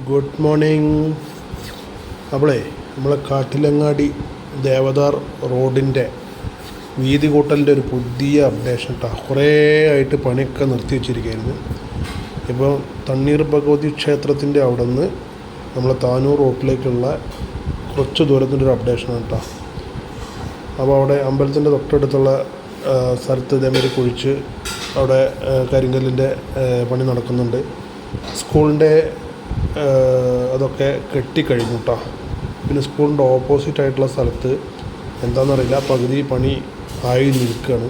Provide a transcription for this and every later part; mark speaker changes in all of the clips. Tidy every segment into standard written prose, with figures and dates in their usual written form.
Speaker 1: Good morning. നമ്മളെ നമ്മളെ കാട്ടിലങ്ങാടി ദേവദാർ റോഡിൻ്റെ വീതി കൂട്ടലിൻ്റെ ഒരു പുതിയ അപ്ഡേഷൻ കേട്ടോ. കുറേ ആയിട്ട് പണിയൊക്കെ നിർത്തി വെച്ചിരിക്കുകയായിരുന്നു. ഇപ്പോൾ തണ്ണീർ ഭഗവതി ക്ഷേത്രത്തിൻ്റെ അവിടെ നിന്ന് നമ്മളെ താനൂർ റോട്ടിലേക്കുള്ള കുറച്ച് ദൂരത്തിൻ്റെ ഒരു അപ്ഡേഷനാണ് കേട്ടോ. അപ്പോൾ അവിടെ അമ്പലത്തിൻ്റെ തൊട്ടടുത്തുള്ള സ്ഥലത്ത് ഇതേമാതിരി കുഴിച്ച് അവിടെ കരിങ്കല്ലിൻ്റെ പണി നടക്കുന്നുണ്ട്. സ്കൂളിൻ്റെ അതൊക്കെ കെട്ടിക്കഴിഞ്ഞു കേട്ടോ. പിന്നെ സ്കൂളിൻ്റെ ഓപ്പോസിറ്റ് ആയിട്ടുള്ള സ്ഥലത്ത് എന്താണെന്നറിയില്ല, പകുതി പണി ആയി നിൽക്കുകയാണ്.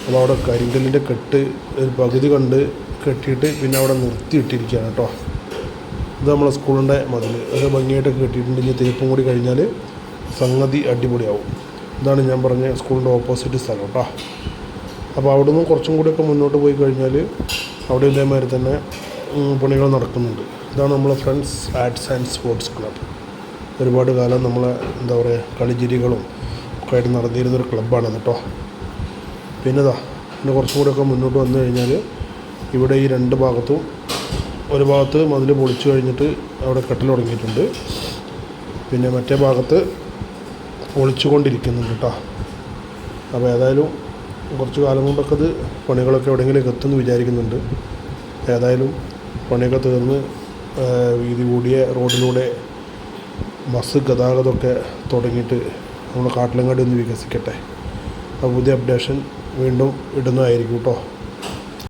Speaker 1: അപ്പോൾ അവിടെ കരിങ്കല്ലിൻ്റെ കെട്ട് ഒരു പകുതി കണ്ട് കെട്ടിയിട്ട് പിന്നെ അവിടെ നിർത്തിയിട്ടിരിക്കുകയാണ് കേട്ടോ. ഇത് നമ്മളെ സ്കൂളിൻ്റെ മതിൽ അത് ഭംഗിയായിട്ടൊക്കെ കെട്ടിയിട്ടുണ്ട്. ഇനി തേപ്പും കൂടി കഴിഞ്ഞാൽ സംഗതി അടിപൊളിയാവും. ഇതാണ് ഞാൻ പറഞ്ഞ സ്കൂളിൻ്റെ ഓപ്പോസിറ്റ് സ്ഥലം കേട്ടോ. അപ്പോൾ അവിടെ നിന്ന് കുറച്ചും കൂടിയൊക്കെ മുന്നോട്ട് പോയി കഴിഞ്ഞാൽ അവിടെ ഇതേമാതിരി തന്നെ പണികൾ നടക്കുന്നുണ്ട്. ഇതാണ് നമ്മളെ friends arts and sports club. ഒരുപാട് കാലം നമ്മളെ എന്താ പറയുക കളിച്ചിരികളും ഒക്കെ ആയിട്ട് നടന്നിരുന്നൊരു ക്ലബ്ബാണ് കേട്ടോ. പിന്നെ കുറച്ചും കൂടിയൊക്കെ മുന്നോട്ട് വന്നു കഴിഞ്ഞാൽ ഇവിടെ ഈ രണ്ട് ഭാഗത്തും ഒരു ഭാഗത്ത് മതിൽ പൊളിച്ചു കഴിഞ്ഞിട്ട് അവിടെ കെട്ടൽ തുടങ്ങിയിട്ടുണ്ട്. പിന്നെ മറ്റേ ഭാഗത്ത് പൊളിച്ചു കൊണ്ടിരിക്കുന്നുണ്ട് കേട്ടോ. അപ്പോൾ ഏതായാലും കുറച്ച് കാലം കൊണ്ടൊക്കെ അത് പണികളൊക്കെ എവിടെയെങ്കിലും എത്തുമെന്ന് വിചാരിക്കുന്നുണ്ട്. ഏതായാലും പണിയൊക്കെ തീർന്ന് വീതി കൂടിയ റോഡിലൂടെ ബസ് ഗതാഗതമൊക്കെ തുടങ്ങിയിട്ട് നമ്മുടെ കാട്ടിലങ്ങാടി ഒന്ന് വികസിക്കട്ടെ. അപ്പോൾ പുതിയ അപ്ഡേഷൻ വീണ്ടും ഇടുന്നതായിരിക്കും കേട്ടോ.